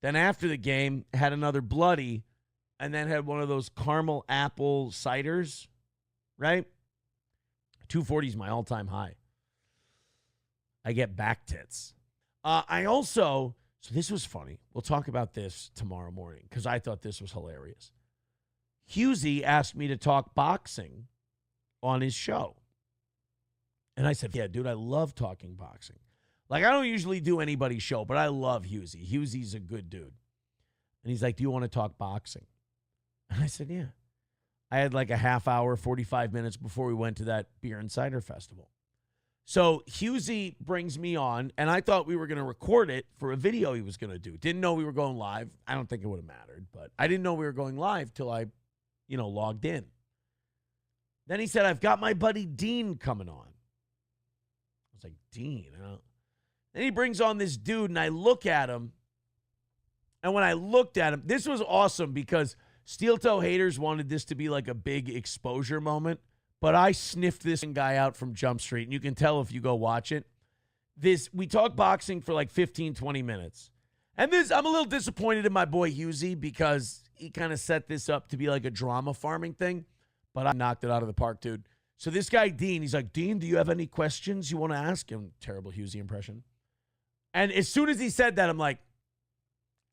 Then after the game, had another bloody, and then had one of those caramel apple ciders, right? 240 is my all-time high. I get back tits. I also, so this was funny. We'll talk about this tomorrow morning because I thought this was hilarious. Husey asked me to talk boxing on his show. And I said, yeah, dude, I love talking boxing. Like, I don't usually do anybody's show, but I love Husey. Husey's a good dude. And he's like, do you want to talk boxing? And I said, yeah. I had like a half hour, 45 minutes before we went to that beer and cider festival. So Husey brings me on, and I thought we were going to record it for a video he was going to do. Didn't know we were going live. I don't think it would have mattered, but I didn't know we were going live till I, logged in. Then he said, I've got my buddy Dean coming on. I was like, Dean? Then he brings on this dude, and I look at him, and when I looked at him, this was awesome because Steel Toe haters wanted this to be like a big exposure moment. But I sniffed this guy out from Jump Street, and you can tell if you go watch it. We talk boxing for like 15, 20 minutes. And I'm a little disappointed in my boy Husey because he kind of set this up to be like a drama farming thing. But I knocked it out of the park, dude. So this guy, Dean, he's like, Dean, do you have any questions you want to ask him? Terrible Husey impression. And as soon as he said that, I'm like,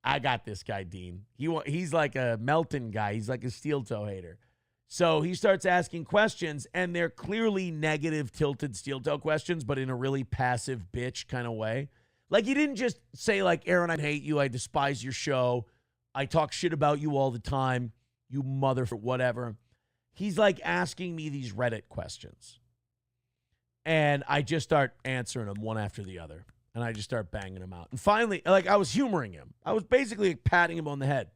I got this guy, Dean. He's like a Melton guy. He's like a Steel Toe hater. So he starts asking questions, and they're clearly negative, tilted Steel Toe questions, but in a really passive bitch kind of way. Like, he didn't just say, like, Aaron, I hate you. I despise your show. I talk shit about you all the time. You mother whatever. He's, like, asking me these Reddit questions. And I just start answering them one after the other. And I just start banging them out. And finally, like, I was humoring him. I was basically patting him on the head.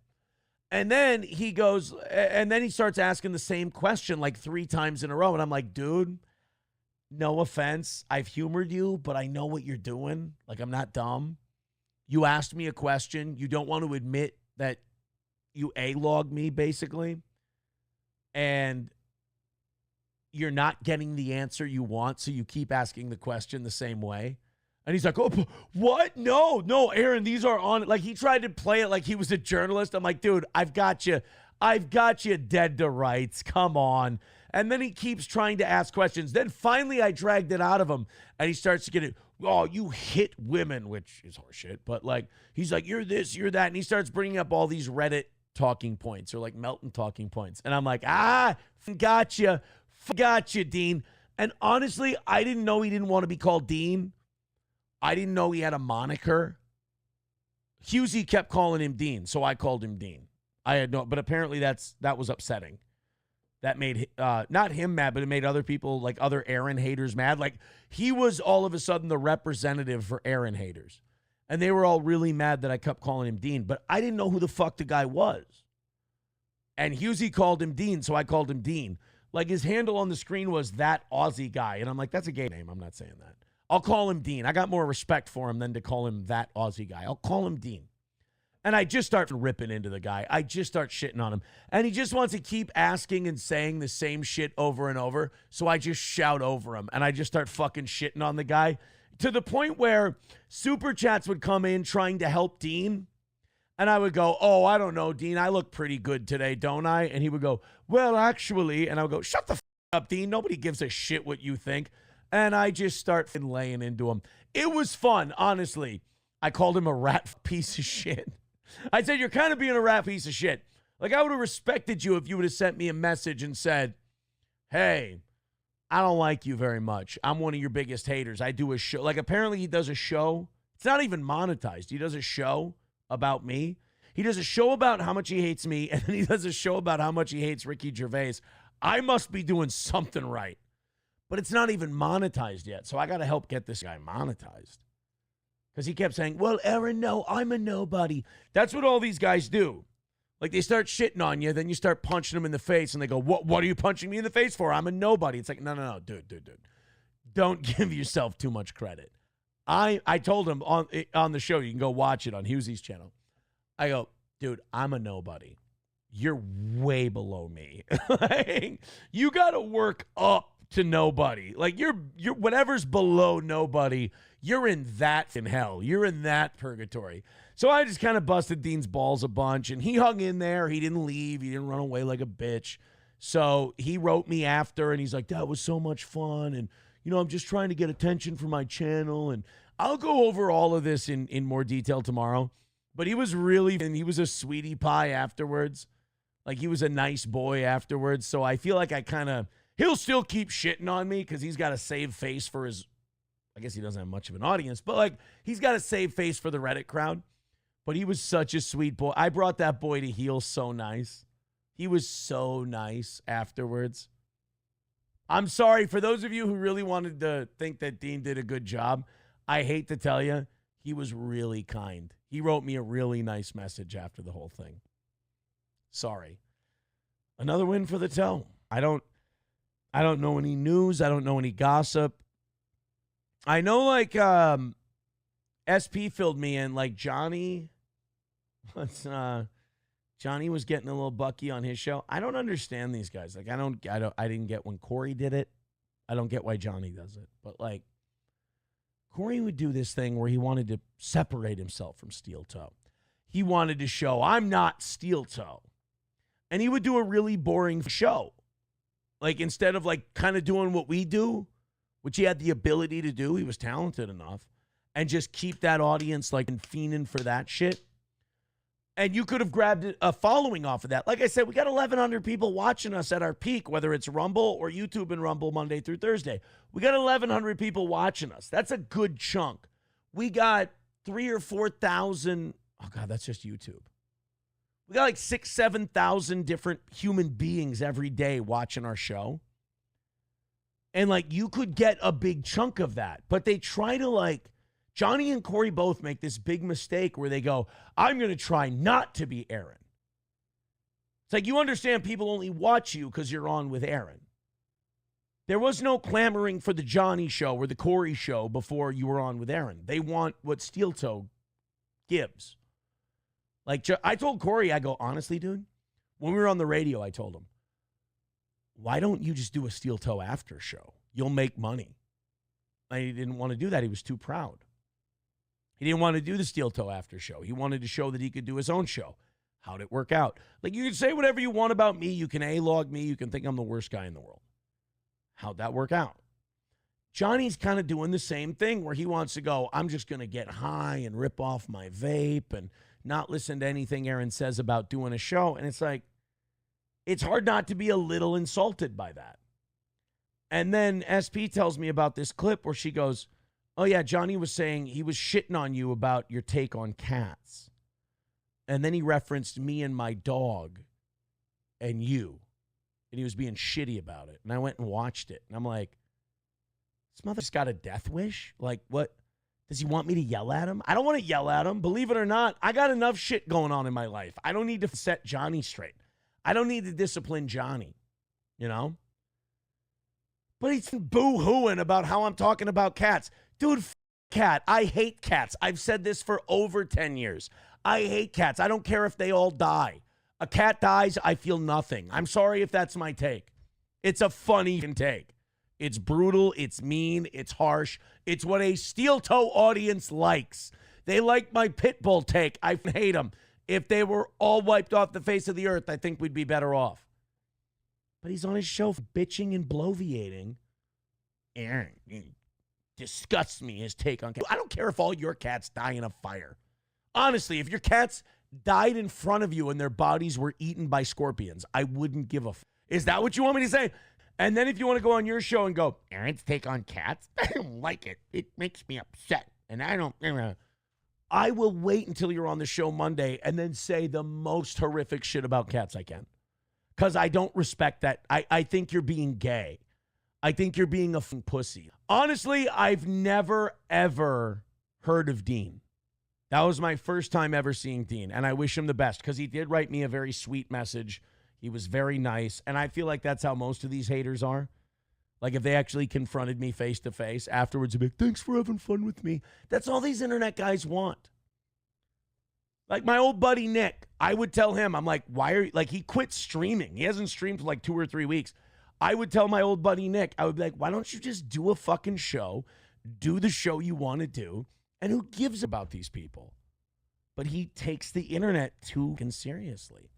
And then he goes, and then he starts asking the same question like 3 times in a row. And I'm like, dude, no offense. I've humored you, but I know what you're doing. Like, I'm not dumb. You asked me a question. You don't want to admit that you A-logged me, basically. And you're not getting the answer you want, so you keep asking the question the same way. And he's like, oh, what? No, Aaron, these are on. Like, he tried to play it like he was a journalist. I'm like, dude, I've got you dead to rights. Come on. And then he keeps trying to ask questions. Then finally I dragged it out of him, and he starts to get it. Oh, you hit women, which is horseshit. But, like, he's like, you're this, you're that. And he starts bringing up all these Reddit talking points or, like, Melton talking points. And I'm like, gotcha, Dean. And honestly, I didn't know he didn't want to be called Dean. I didn't know he had a moniker. Husey kept calling him Dean, so I called him Dean. But apparently that was upsetting. That made not him mad, but it made other people, like other Aaron haters, mad. Like, he was all of a sudden the representative for Aaron haters. And they were all really mad that I kept calling him Dean, but I didn't know who the fuck the guy was. And Husey called him Dean, so I called him Dean. Like, his handle on the screen was That Aussie Guy, and I'm like, that's a gay name. I'm not saying that. I'll call him Dean. I got more respect for him than to call him That Aussie Guy. I'll call him Dean. And I just start ripping into the guy. I just start shitting on him. And he just wants to keep asking and saying the same shit over and over. So I just shout over him. And I just start fucking shitting on the guy to the point where super chats would come in trying to help Dean. And I would go, oh, I don't know, Dean. I look pretty good today, don't I? And he would go, well, actually. And I would go, shut the f up, Dean. Nobody gives a shit what you think. And I just start laying into him. It was fun, honestly. I called him a rat piece of shit. I said, you're kind of being a rat piece of shit. Like, I would have respected you if you would have sent me a message and said, hey, I don't like you very much. I'm one of your biggest haters. I do a show. Like, apparently he does a show. It's not even monetized. He does a show about me. He does a show about how much he hates me, and then he does a show about how much he hates Ricky Gervais. I must be doing something right. But it's not even monetized yet, so I got to help get this guy monetized. Because he kept saying, well, Aaron, no, I'm a nobody. That's what all these guys do. Like, they start shitting on you, then you start punching them in the face, and they go, what are you punching me in the face for? I'm a nobody. It's like, no, dude. Don't give yourself too much credit. I told him on the show, you can go watch it on Husey's channel. I go, dude, I'm a nobody. You're way below me. Like, you got to work up to nobody. Like, you're whatever's below nobody, you're in that in hell. You're in that purgatory. So I just kind of busted Dean's balls a bunch, and he hung in there. He didn't leave. He didn't run away like a bitch. So he wrote me after, and he's like, that was so much fun, and, I'm just trying to get attention for my channel, and I'll go over all of this in more detail tomorrow. But he was he was a sweetie pie afterwards. Like, he was a nice boy afterwards. So I feel like he'll still keep shitting on me because he's got to save face for his, I guess he doesn't have much of an audience, but like, he's got to save face for the Reddit crowd. But he was such a sweet boy. I brought that boy to heel so nice. He was so nice afterwards. I'm sorry for those of you who really wanted to think that Dean did a good job. I hate to tell you, he was really kind. He wrote me a really nice message after the whole thing. Sorry. Another win for the toe. I don't know any news. I don't know any gossip. I know, like, SP filled me in, like, Johnny was getting a little bucky on his show. I don't understand these guys. Like, I didn't get when Corey did it. I don't get why Johnny does it. But, like, Corey would do this thing where he wanted to separate himself from Steel Toe. He wanted to show, I'm not Steel Toe. And he would do a really boring show. Like, instead of, like, kind of doing what we do, which he had the ability to do, he was talented enough, and just keep that audience, like, fiending for that shit. And you could have grabbed a following off of that. Like I said, we got 1,100 people watching us at our peak, whether it's Rumble or YouTube and Rumble Monday through Thursday. We got 1,100 people watching us. That's a good chunk. We got 3,000 or 4,000. Oh, God, that's just YouTube. We got like 6,000, 7,000 different human beings every day watching our show. And, like, you could get a big chunk of that. But they try to, like, Johnny and Corey both make this big mistake where they go, I'm going to try not to be Aaron. It's like, you understand people only watch you because you're on with Aaron. There was no clamoring for the Johnny show or the Corey show before you were on with Aaron. They want what Steel Toe gives. Like, I told Corey, I go, honestly, dude, when we were on the radio, I told him, why don't you just do a Steel Toe after show? You'll make money. And he didn't want to do that. He was too proud. He didn't want to do the Steel Toe after show. He wanted to show that he could do his own show. How'd it work out? Like, you can say whatever you want about me. You can A-log me. You can think I'm the worst guy in the world. How'd that work out? Johnny's kind of doing the same thing where he wants to go, I'm just going to get high and rip off my vape and not listen to anything Aaron says about doing a show. And it's like, it's hard not to be a little insulted by that. And then SP tells me about this clip where she goes, oh, yeah, Johnny was saying he was shitting on you about your take on cats. And then he referenced me and my dog and you. And he was being shitty about it. And I went and watched it. And I'm like, this mother's got a death wish? Like, what? Does he want me to yell at him? I don't want to yell at him. Believe it or not, I got enough shit going on in my life. I don't need to set Johnny straight. I don't need to discipline Johnny, you know? But he's boo-hooing about how I'm talking about cats. Dude, cat. I hate cats. I've said this for over 10 years. I hate cats. I don't care if they all die. A cat dies, I feel nothing. I'm sorry if that's my take. It's a funny take. It's brutal. It's mean. It's harsh. It's what a Steel Toe audience likes. They like my pit bull take. I hate them. If they were all wiped off the face of the earth, I think we'd be better off. But he's on his show bitching and bloviating. Aaron, disgusts me, his take on cats. I don't care if all your cats die in a fire. Honestly, if your cats died in front of you and their bodies were eaten by scorpions, I wouldn't give a f. Is that what you want me to say? And then if you want to go on your show and go, Aaron's take on cats, I don't like it. It makes me upset. And I will wait until you're on the show Monday and then say the most horrific shit about cats I can. Because I don't respect that. I think you're being gay. I think you're being a pussy. Honestly, I've never, ever heard of Dean. That was my first time ever seeing Dean, and I wish him the best because he did write me a very sweet message. He was very nice, and I feel like that's how most of these haters are. Like, if they actually confronted me face to face, afterwards they'd be like, thanks for having fun with me. That's all these internet guys want. Like my old buddy Nick, I would tell him, I'm like, why are you, like, he quit streaming. He hasn't streamed for like 2 or 3 weeks. I would tell my old buddy Nick, I would be like, why don't you just do a fucking show, do the show you want to do, and who gives about these people? but he takes the internet too seriously.